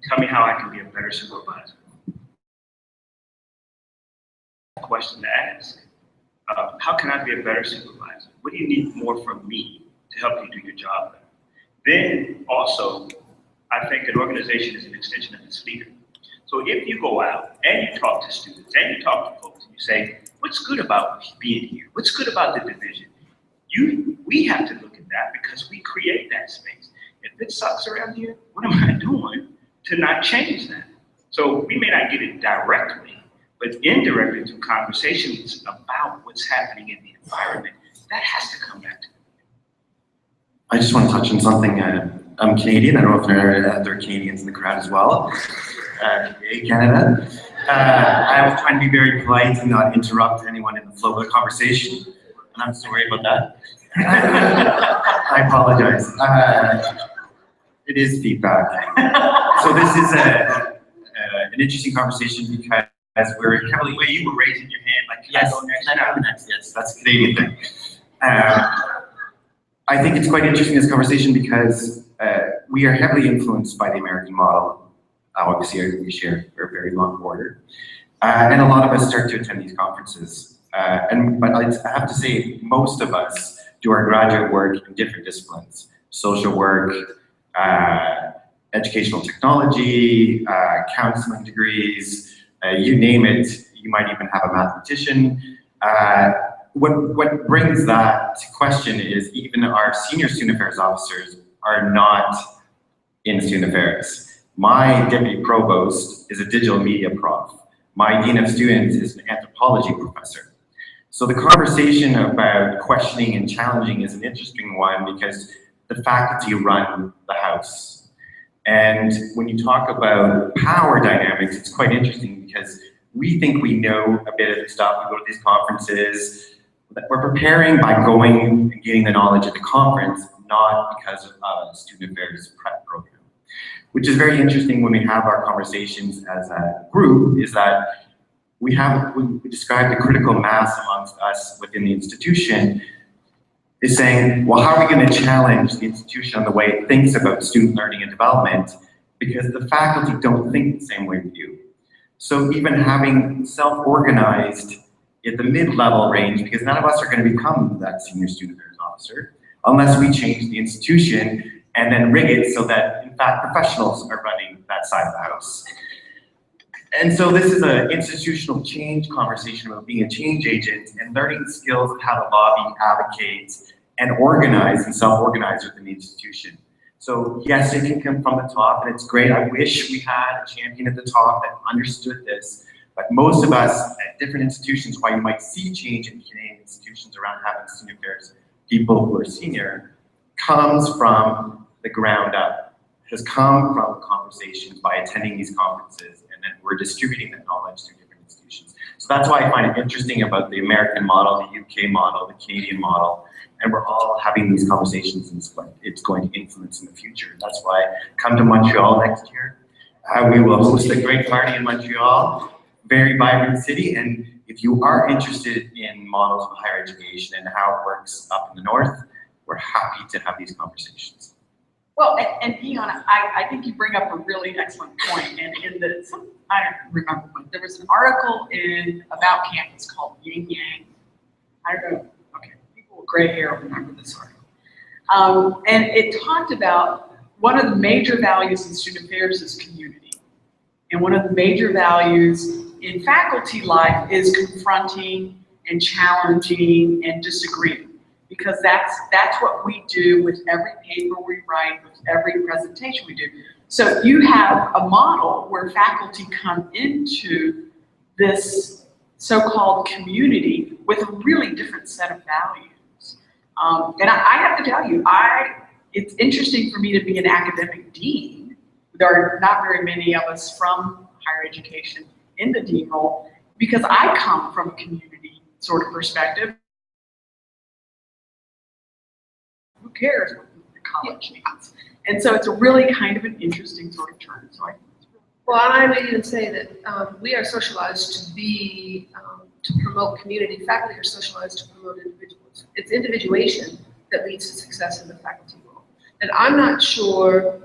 tell me how I can be a better supervisor. Question to ask. How can I be a better supervisor? What do you need more from me to help you do your job better? Then also, I think an organization is an extension of its leader. So if you go out and you talk to students and you talk to folks and you say, what's good about being here? What's good about the division? We have to look at that because we create that space. If it sucks around here, what am I doing to not change that? So we may not get it directly, but indirectly through conversations about what's happening in the environment, that has to come back to it. I just want to touch on something. I'm Canadian. I don't know if there are other Canadians in the crowd as well. Canada. I was trying to be very polite and not interrupt anyone in the flow of the conversation, and I'm sorry about that. I apologize. It is feedback. So this is an interesting conversation because we're heavily. The way you were raising your hand, like, can Yes, I go next? can I go next? Yes, that's a Canadian thing. I think it's quite interesting, this conversation, because we are heavily influenced by the American model. Obviously, we share a very long border. And a lot of us start to attend these conferences. But I have to say, most of us do our graduate work in different disciplines. Social work, educational technology, counseling degrees, you name it. You might even have a mathematician. What brings that to question is even our senior student affairs officers are not in student affairs. My deputy provost is a digital media prof. My dean of students is an anthropology professor. So the conversation about questioning and challenging is an interesting one because the faculty run the house. And when you talk about power dynamics, it's quite interesting because we think we know a bit of the stuff. We go to these conferences, we're preparing by going and getting the knowledge at the conference, not because of a student affairs prep program. Which is very interesting when we have our conversations as a group, is that we describe the critical mass amongst us within the institution is saying, well, how are we going to challenge the institution on the way it thinks about student learning and development? Because the faculty don't think the same way we do. So even having self-organized at the mid-level range, because none of us are going to become that senior student affairs officer, unless we change the institution and then rig it so that, in fact, professionals are running that side of the house. And so this is an institutional change conversation about being a change agent and learning the skills of how to lobby, advocate, and organize and self-organize within the institution. So yes, it can come from the top, and it's great. I wish we had a champion at the top that understood this, but most of us at different institutions, why you might see change in Canadian institutions around having student affairs people who are senior, comes from the ground up, has come from conversations by attending these conferences, and then we're distributing that knowledge through different institutions. So that's why I find it interesting about the American model, the UK model, the Canadian model, and we're all having these conversations and it's going to influence in the future. That's why come to Montreal next year. We will host a great party in Montreal, very vibrant city, and if you are interested in models of higher education and how it works up in the north, we're happy to have these conversations. Well, and Dion, I think you bring up a really excellent point. And in the, I don't remember when, there was an article about campus called Yin Yang. I don't know, okay, people with gray hair remember this article. And it talked about one of the major values in student affairs is community. And one of the major values in faculty life is confronting and challenging and disagreeing. Because that's what we do with every paper we write, with every presentation we do. So you have a model where faculty come into this so-called community with a really different set of values. And I have to tell you, it's interesting for me to be an academic dean. There are not very many of us from higher education in the dean role, because I come from a community sort of perspective. Who cares what the college needs? And so it's a really kind of an interesting sort of turn. So well, I would even say that we are socialized to be, to promote community. Faculty are socialized to promote individuals. It's individuation that leads to success in the faculty role. And I'm not sure,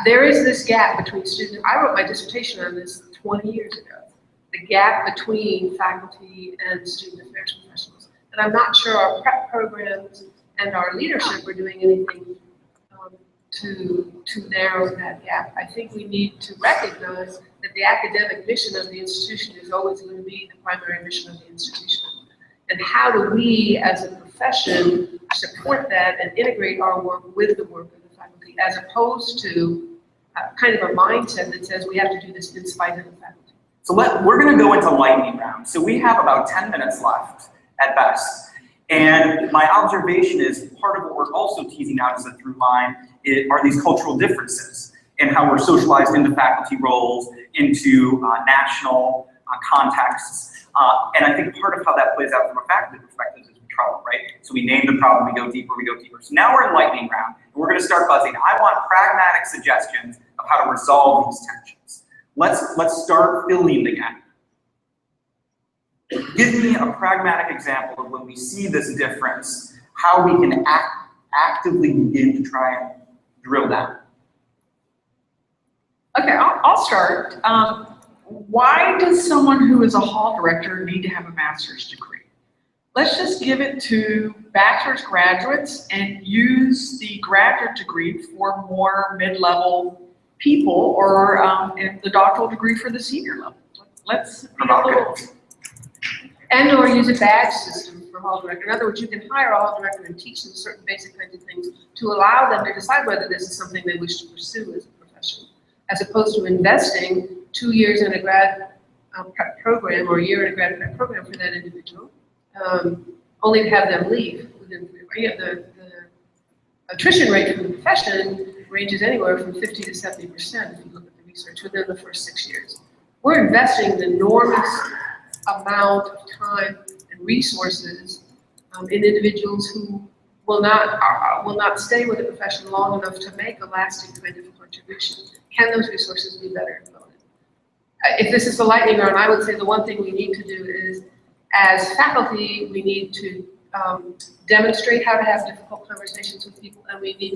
there is this gap between students. I wrote my dissertation on this 20 years ago. The gap between faculty and student affairs professionals. And I'm not sure our prep programs and our leadership are doing anything to narrow that gap. I think we need to recognize that the academic mission of the institution is always going to be the primary mission of the institution. And how do we as a profession support that and integrate our work with the work of the faculty, as opposed to kind of a mindset that says we have to do this in spite of the faculty. So we're going to go into lightning round. So we have about 10 minutes left at best. And my observation is part of what we're also teasing out as a through line are these cultural differences in how we're socialized into faculty roles, into national contexts. And I think part of how that plays out from a faculty perspective is trouble, right? So we name the problem, we go deeper, we go deeper. So now we're in lightning round, and we're going to start buzzing. I want pragmatic suggestions of how to resolve these tensions. Let's start filling the gap. Give me a pragmatic example of when we see this difference, how we can actively begin to try and drill down. Okay, I'll start. Why does someone who is a hall director need to have a master's degree? Let's just give it to bachelor's graduates and use the graduate degree for more mid-level people, or the doctoral degree for the senior level. Let's be a little. And or use a badge system for hall director. In other words, you can hire a hall director and teach them certain basic kinds of things to allow them to decide whether this is something they wish to pursue as a profession, as opposed to investing 2 years in a grad prep program or a year in a grad prep program for that individual, only to have them leave within 3 years. The attrition rate for the profession ranges anywhere from 50 to 70% if you look at the research within the first 6 years. We're investing an enormous amount of time and resources in individuals who will not stay with a profession long enough to make a lasting kind of contribution. Can those resources be better devoted? If this is the lightning round, I would say the one thing we need to do is, as faculty, we need to demonstrate how to have difficult conversations with people, and we need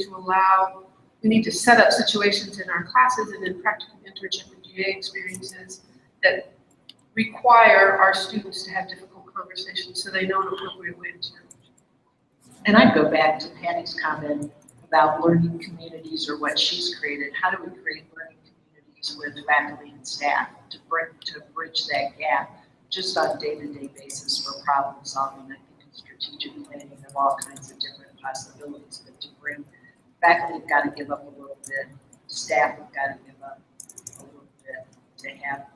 to set up situations in our classes and in practical internship and GA experiences that require our students to have difficult conversations so they know an appropriate way to challenge. And I'd go back to Patty's comment about learning communities or what she's created. How do we create learning communities with faculty and staff to bridge that gap just on a day-to-day basis for problem solving? I think in strategic planning there are all kinds of different possibilities, but to bring faculty have got to give up a little bit, staff have got to give up a little bit to have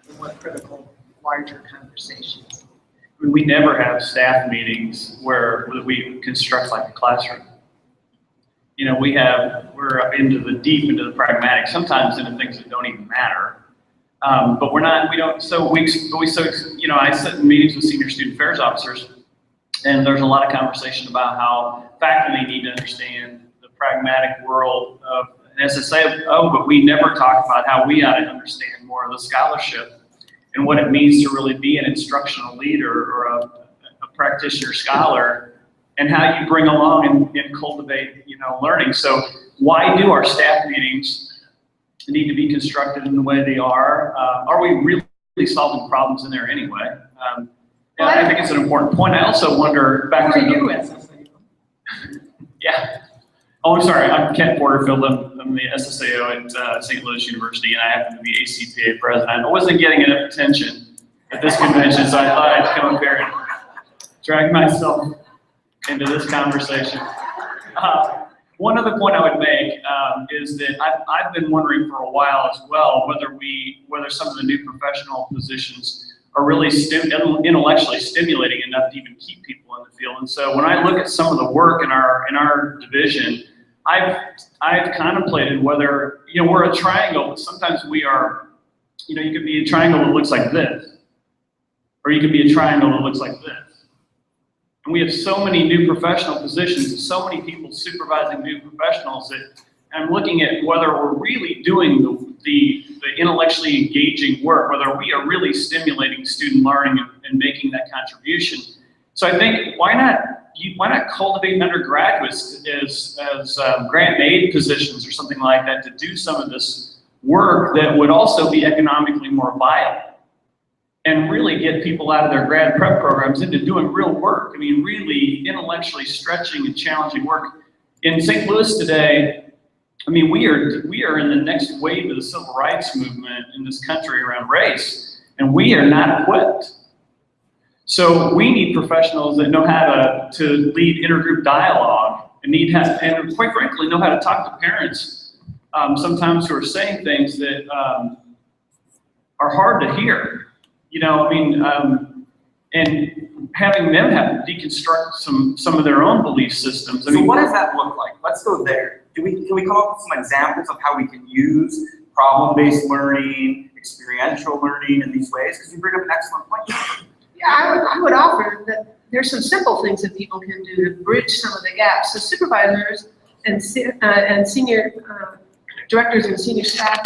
the more critical, larger conversations. We never have staff meetings where we construct like a classroom. You know, we're into the pragmatic, sometimes into things that don't even matter. But I sit in meetings with senior student affairs officers, and there's a lot of conversation about how faculty need to understand the pragmatic world of an SSAO, but we never talk about how we ought to understand more of the scholarship and what it means to really be an instructional leader or a practitioner scholar, and how you bring along and cultivate, learning. So why do our staff meetings need to be constructed in the way they are? Are we really solving problems in there anyway? I think it's an important point. I also wonder, back to you, yeah. Oh, I'm sorry, I'm Kent Porterfield. I'm the SSAO at St. Louis University, and I happen to be ACPA president. I wasn't getting enough attention at this convention, so I thought I'd come up here and drag myself into this conversation. One other point I would make is that I've been wondering for a while as well whether some of the new professional positions are really intellectually stimulating enough to even keep people in the field. And so when I look at some of the work in our division, I've contemplated whether, we're a triangle, but sometimes we are, you could be a triangle that looks like this, or you could be a triangle that looks like this. And we have so many new professional positions, and so many people supervising new professionals that I'm looking at whether we're really doing the intellectually engaging work, whether we are really stimulating student learning and making that contribution. So I think why not cultivate undergraduates as grant aid positions or something like that to do some of this work that would also be economically more viable and really get people out of their grad prep programs into doing real work. I mean, really intellectually stretching and challenging work. In St. Louis today, I mean, we are in the next wave of the civil rights movement in this country around race, and we are not equipped. So we need professionals that know how to lead intergroup dialogue and quite frankly, know how to talk to parents sometimes who are saying things that are hard to hear. And having them have to deconstruct some of their own belief systems. So what does that look like? Let's go there. Can we come up with some examples of how we can use problem-based learning, experiential learning in these ways? Because you bring up an excellent point. Yeah, I would offer that there's some simple things that people can do to bridge some of the gaps. So supervisors and senior directors and senior staff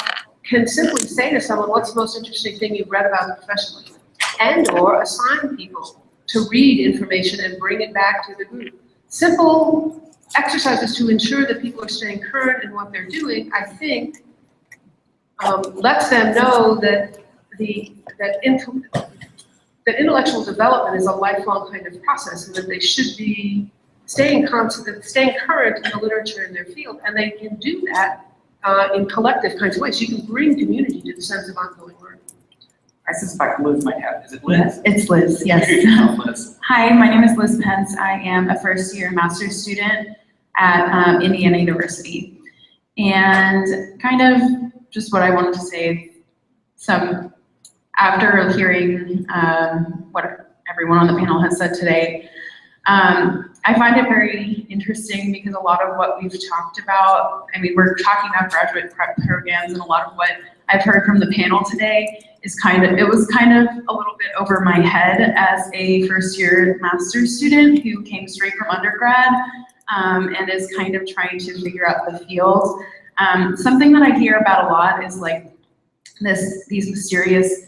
can simply say to someone, what's the most interesting thing you've read about professionally? And/or assign people to read information and bring it back to the group. Simple exercises to ensure that people are staying current in what they're doing, I think, lets them know that that intellectual development is a lifelong kind of process, and that they should be staying current in the literature in their field, and they can do that in collective kinds of ways. You can bring community to the sense of ongoing learning. I suspect Liz might have. Is it Liz? Yes, it's Liz, yes. Liz. Hi, my name is Liz Pence. I am a first-year master's student at Indiana University. And kind of just what I wanted to say, after hearing what everyone on the panel has said today, I find it very interesting because a lot of what we've talked about, I mean, we're talking about graduate prep programs, and a lot of what I've heard from the panel today is it was kind of a little bit over my head as a first-year master's student who came straight from undergrad and is kind of trying to figure out the field. Something that I hear about a lot is like these mysterious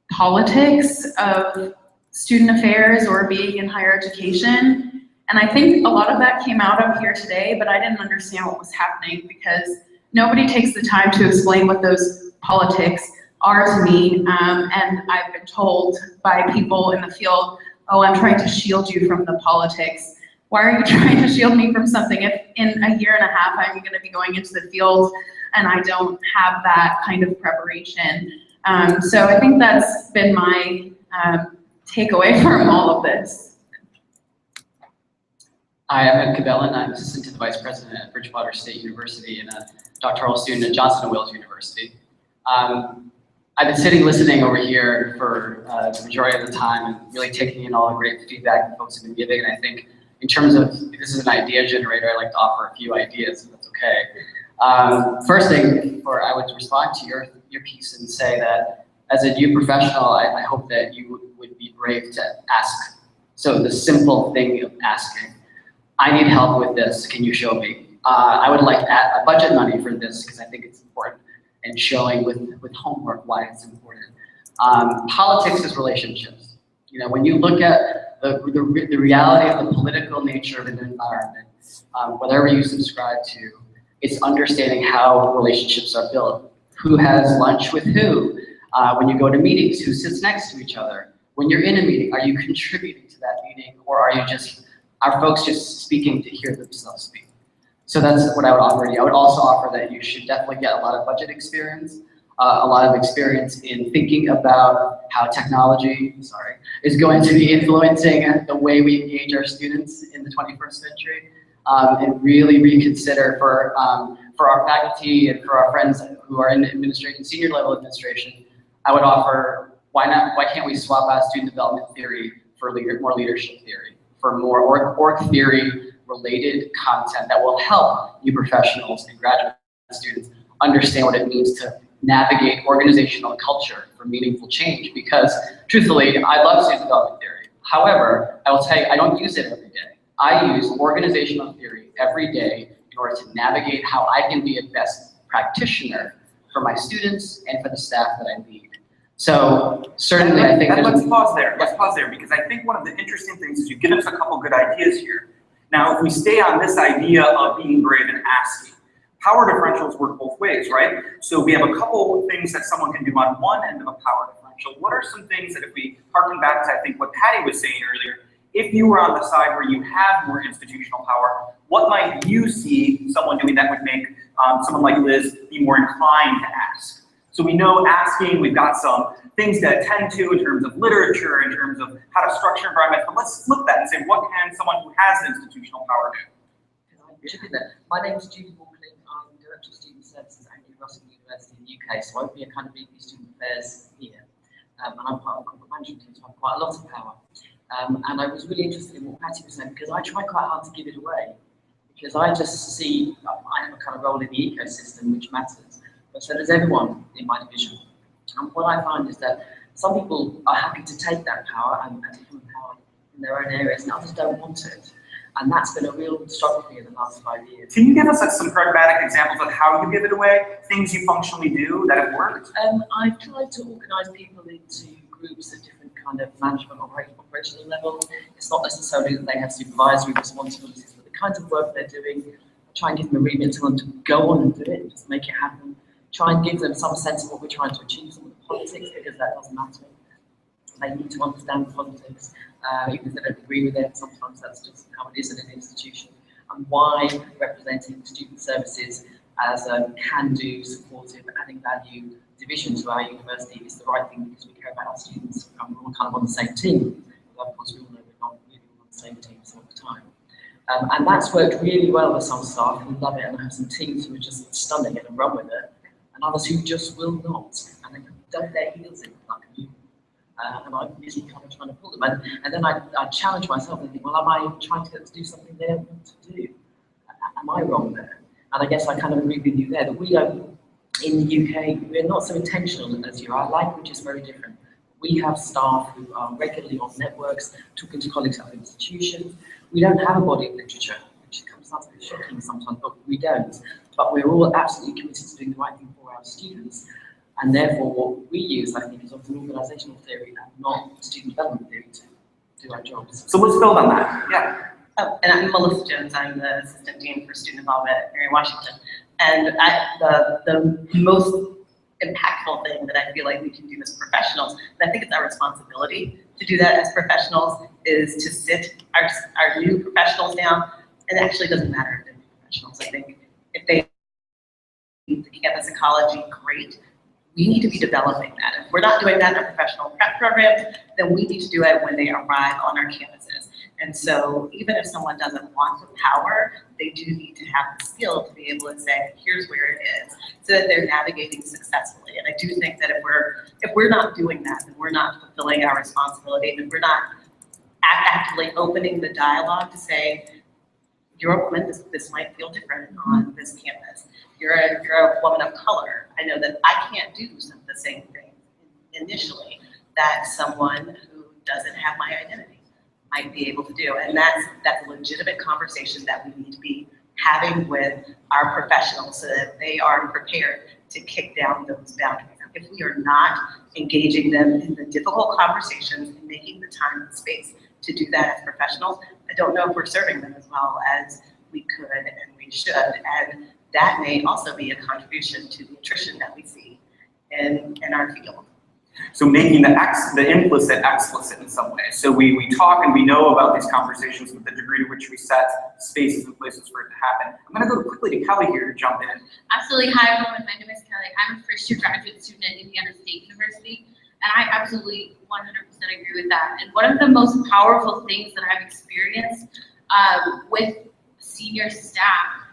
politics of student affairs or being in higher education. And I think a lot of that came out up here today, but I didn't understand what was happening because nobody takes the time to explain what those politics are to me. And I've been told by people in the field, oh, I'm trying to shield you from the politics. Why are you trying to shield me from something if in a year and a half I'm going to be going into the field and I don't have that kind of preparation? So I think that's been my takeaway from all of this. Hi, I'm Ed Cabellin. I'm assistant to the vice president at Bridgewater State University and a doctoral student at Johnson & Wales University. I've been sitting listening over here for the majority of the time and really taking in all the great feedback that folks have been giving. And I think in terms of, this is an idea generator, I'd like to offer a few ideas, if that's okay. First thing, I would respond to your piece and say that as a new professional, I hope that you would be brave to ask. So the simple thing of asking, I need help with this, can you show me? I would like a budget money for this because I think it's important, and showing with homework why it's important. Politics is relationships. You know, when you look at the reality of the political nature of an environment, whatever you subscribe to, it's understanding how relationships are built. Who has lunch with who? When you go to meetings, who sits next to each other? When you're in a meeting, are you contributing to that meeting, or are folks just speaking to hear themselves speak? So that's what I would offer you. I would also offer that you should definitely get a lot of budget experience, a lot of experience in thinking about how technology, is going to be influencing the way we engage our students in the 21st century, and really reconsider for our faculty and for our friends who are in administration, senior level administration. I would offer, why can't we swap out student development theory for more leadership theory, for more org theory related content that will help new professionals and graduate students understand what it means to navigate organizational culture for meaningful change. Because truthfully, I love student development theory. However, I will tell you, I don't use it every day. I use organizational theory every day in order to navigate how I can be a best practitioner for my students and for the staff that I lead. So certainly I think let's pause there. Let's pause there, because I think one of the interesting things is you've given us a couple good ideas here. Now, if we stay on this idea of being brave and asking, power differentials work both ways, right? So we have a couple of things that someone can do on one end of a power differential. What are some things that, if we harken back to, I think, what Patty was saying earlier, if you were on the side where you have more institutional power, what might you see someone doing that would make someone like Liz be more inclined to ask? So we know asking, we've got some things to attend to in terms of literature, in terms of how to structure environments, but let's flip that and say, what can someone who has institutional power do? My name is Judy Walkley. I'm Director of Student Services at Russell University in the UK, so I would be a kind of VP Student Affairs here. And I'm part of the corporate management team, so I have quite a lot of power. And I was really interested in what Patty was saying, because I try quite hard to give it away. Because I just see, I have a kind of role in the ecosystem which matters. But so does everyone in my division. And what I find is that some people are happy to take that power and become empowered in their own areas, and others don't want it. And that's been a real struggle for me in the last 5 years. Can you give us some pragmatic examples of how you give it away, things you functionally do that have worked? I've tried to organise people into groups at different kind of management operational level. It's not necessarily that they have supervisory responsibilities, but the kinds of work they're doing, I try and give them a remit to them to go on and do it, just make it happen. Try and give them some sense of what we're trying to achieve, some of the politics, because that doesn't matter. They need to understand politics, even if they don't agree with it. Sometimes that's just how it is in an institution. And why representing student services as a can-do, supportive, adding value division to our university is the right thing, because we care about our students. And we're all kind of on the same team. Although, of course, we all know we're not really on the same team all the time. And that's worked really well with some staff who love it, and I have some teams who are just stunning it and run with it, and others who just will not, and they dug their heels in like a mule. And I'm busy kind of trying to pull them. And then I challenge myself and think, well, am I trying to get them to do something they don't want to do? Am I wrong there? And I guess I kind of agree with you there, that we don't in the UK, we're not so intentional as you. Our language is very different. We have staff who are regularly on networks, talking to colleagues at institutions. We don't have a body of literature, which comes out a bit shocking sometimes, but we don't. But we're all absolutely committed to doing the right thing for our students. And therefore, what we use, I think, is often organisational theory and not student development theory to do our jobs. So let's build on that. Yeah. Oh, and I'm Melissa Jones. I'm the Assistant Dean for Student Involvement at Mary Washington. And the most impactful thing that I feel like we can do as professionals, and I think it's our responsibility to do that as professionals, is to sit our new professionals down. And it actually doesn't matter if they're new professionals. I think if they need the campus ecology, great. We need to be developing that. If we're not doing that in our professional prep programs, then we need to do it when they arrive on our campuses. And so even if someone doesn't want the power, they do need to have the skill to be able to say, here's where it is, so that they're navigating successfully. And I do think that if we're not doing that, then we're not fulfilling our responsibility, and we're not actively opening the dialogue to say, you're a woman, this might feel different on this campus. You're a woman of color. I know that I can't do some of the same things initially that someone who doesn't have my identity might be able to do. And that's a legitimate conversation that we need to be having with our professionals so that they are prepared to kick down those boundaries. If we are not engaging them in the difficult conversations and making the time and space to do that as professionals, I don't know if we're serving them as well as we could and we should. And that may also be a contribution to the attrition that we see in our field. So making the implicit explicit in some way. So we talk and we know about these conversations with the degree to which we set spaces and places for it to happen. I'm going to go quickly to Kelly here to jump in. Absolutely. Hi, everyone. My name is Kelly. I'm a first-year graduate student at Indiana State University, and I absolutely 100% agree with that. And one of the most powerful things that I've experienced with senior staff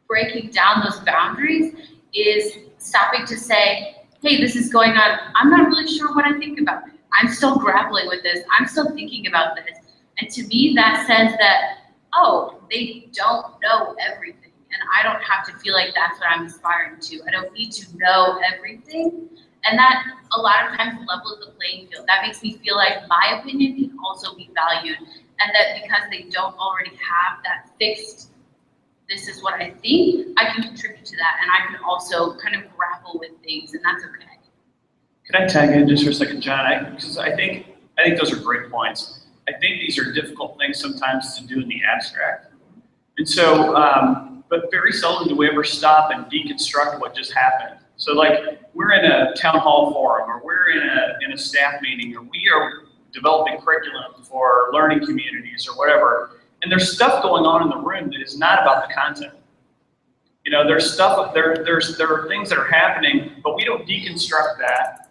breaking down those boundaries is stopping to say, hey, this is going on. I'm not really sure what I think about it. I'm still grappling with this. I'm still thinking about this. And to me, that says that, oh, they don't know everything. And I don't have to feel like that's what I'm aspiring to. I don't need to know everything. And that a lot of times levels the playing field. That makes me feel like my opinion can also be valued. And that because they don't already have that fixed, this is what I think, I can contribute to that, and I can also kind of grapple with things, and that's okay. Could I tag in just for a second, John? Because I think those are great points. I think these are difficult things sometimes to do in the abstract. And so, but very seldom do we ever stop and deconstruct what just happened. So like, we're in a town hall forum, or we're in a staff meeting, or we are developing curriculum for learning communities or whatever. And there's stuff going on in the room that is not about the content. You know, there's stuff, there are things that are happening, but we don't deconstruct that,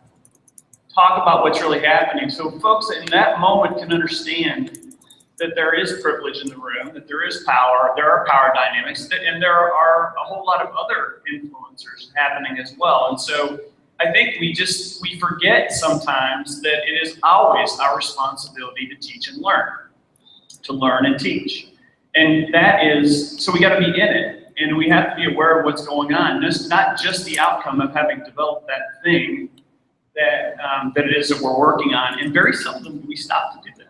talk about what's really happening. So folks in that moment can understand that there is privilege in the room, that there is power, there are power dynamics, and there are a whole lot of other influencers happening as well. And so I think we forget sometimes that it is always our responsibility to teach and learn. To learn and teach. And that is, so we got to be in it, and we have to be aware of what's going on. It's not just the outcome of having developed that thing that it is that we're working on, and very seldom do we stop to do that.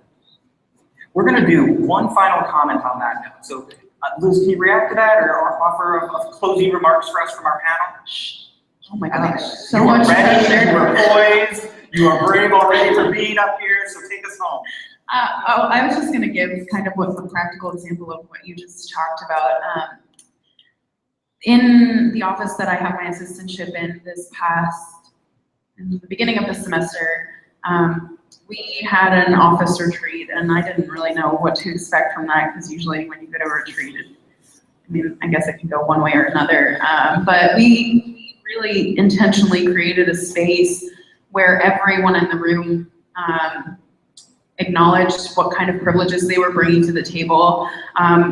We're going to do one final comment on that note. So Liz, can you react to that or offer of closing remarks for us from our panel? Oh my gosh, so much ready, you are poised, you are brave already for being up here, so take us home. I was just going to give kind of what's a practical example of what you just talked about. In the office that I have my assistantship in in the beginning of the semester, we had an office retreat, and I didn't really know what to expect from that, because usually when you go to a retreat, I guess it can go one way or another. But we really intentionally created a space where everyone in the room acknowledged what kind of privileges they were bringing to the table,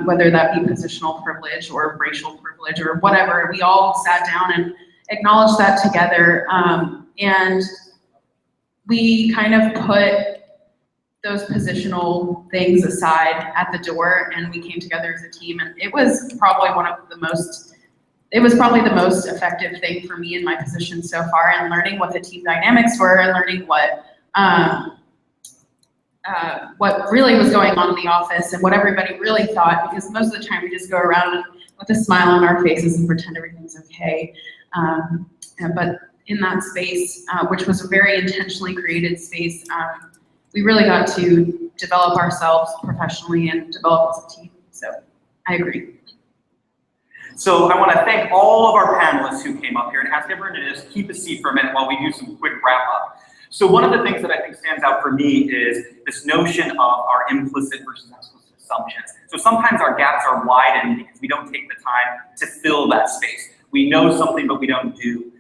whether that be positional privilege or racial privilege or whatever. We all sat down and acknowledged that together, and we kind of put those positional things aside at the door, and we came together as a team, and it was probably one of the most it was probably the most effective thing for me in my position so far, and learning what the team dynamics were and learning what really was going on in the office and what everybody really thought, because most of the time we just go around with a smile on our faces and pretend everything's okay. But in that space, which was a very intentionally created space, we really got to develop ourselves professionally and develop as a team. So I agree. So I want to thank all of our panelists who came up here and ask everyone to just keep a seat for a minute while we do some quick wrap up. So one of the things that I think stands out for me is this notion of our implicit versus explicit assumptions. So sometimes our gaps are widened because we don't take the time to fill that space. We know something, but we don't do.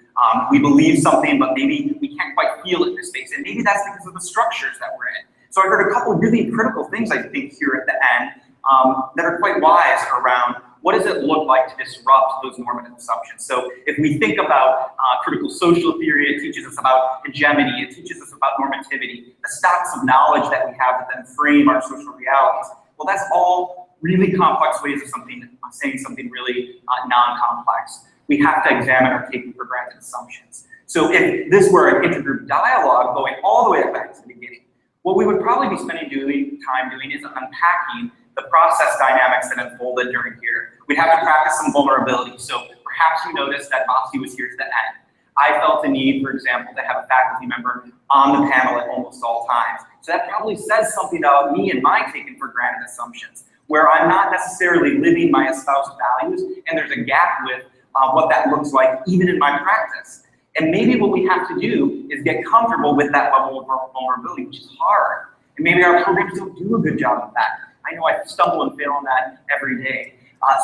We believe something, but maybe we can't quite feel it in this space. And maybe that's because of the structures that we're in. So I heard a couple of really critical things, I think, here at the end that are quite wise around what does it look like to disrupt those normative assumptions. So if we think about critical social theory, it teaches us about hegemony, it teaches us about normativity, the stacks of knowledge that we have that then frame our social realities. Well, that's all really complex ways of saying something really non-complex. We have to examine our taken for granted assumptions. So if this were an intergroup dialogue going all the way back to the beginning, what we would probably be spending time doing is unpacking the process dynamics that unfolded during here. We'd have to practice some vulnerability. So perhaps you noticed that Vasti was here to the end. I felt a need, for example, to have a faculty member on the panel at almost all times. So that probably says something about me and my taken for granted assumptions, where I'm not necessarily living my espoused values, and there's a gap with what that looks like even in my practice. And maybe what we have to do is get comfortable with that level of vulnerability, which is hard. And maybe our programs don't do a good job of that. I know I stumble and fail on that every day.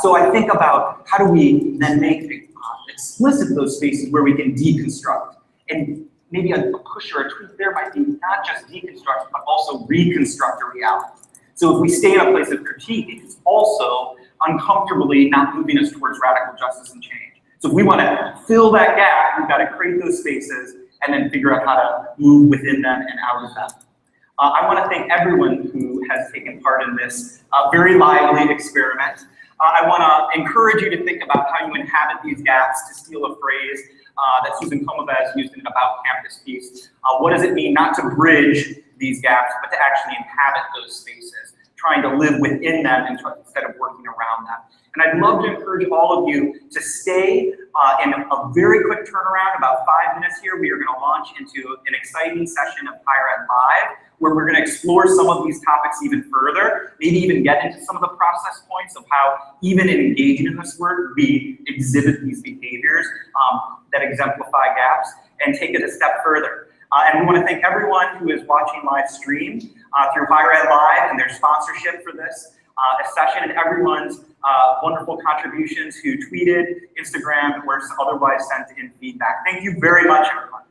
So I think about how do we then make explicit those spaces where we can deconstruct. And maybe a push or a tweak there might be not just deconstruct, but also reconstruct a reality. So if we stay in a place of critique, it's also uncomfortably not moving us towards radical justice and change. So if we want to fill that gap, we've got to create those spaces and then figure out how to move within them and out of them. I want to thank everyone who has taken part in this very lively experiment. I want to encourage you to think about how you inhabit these gaps, to steal a phrase that Susan Comavez used in an About Campus piece. What does it mean not to bridge these gaps, but to actually inhabit those spaces, trying to live within them instead of working around them? And I'd love to encourage all of you to stay in a very quick turnaround, about 5 minutes here. We are going to launch into an exciting session of Higher Ed Live, where we're going to explore some of these topics even further, maybe even get into some of the process points of how, even in engaging in this work, we exhibit these behaviors that exemplify gaps and take it a step further. And we want to thank everyone who is watching live stream through Higher Ed Live and their sponsorship for this session, and everyone's wonderful contributions who tweeted, Instagram, or otherwise sent in feedback. Thank you very much, everyone.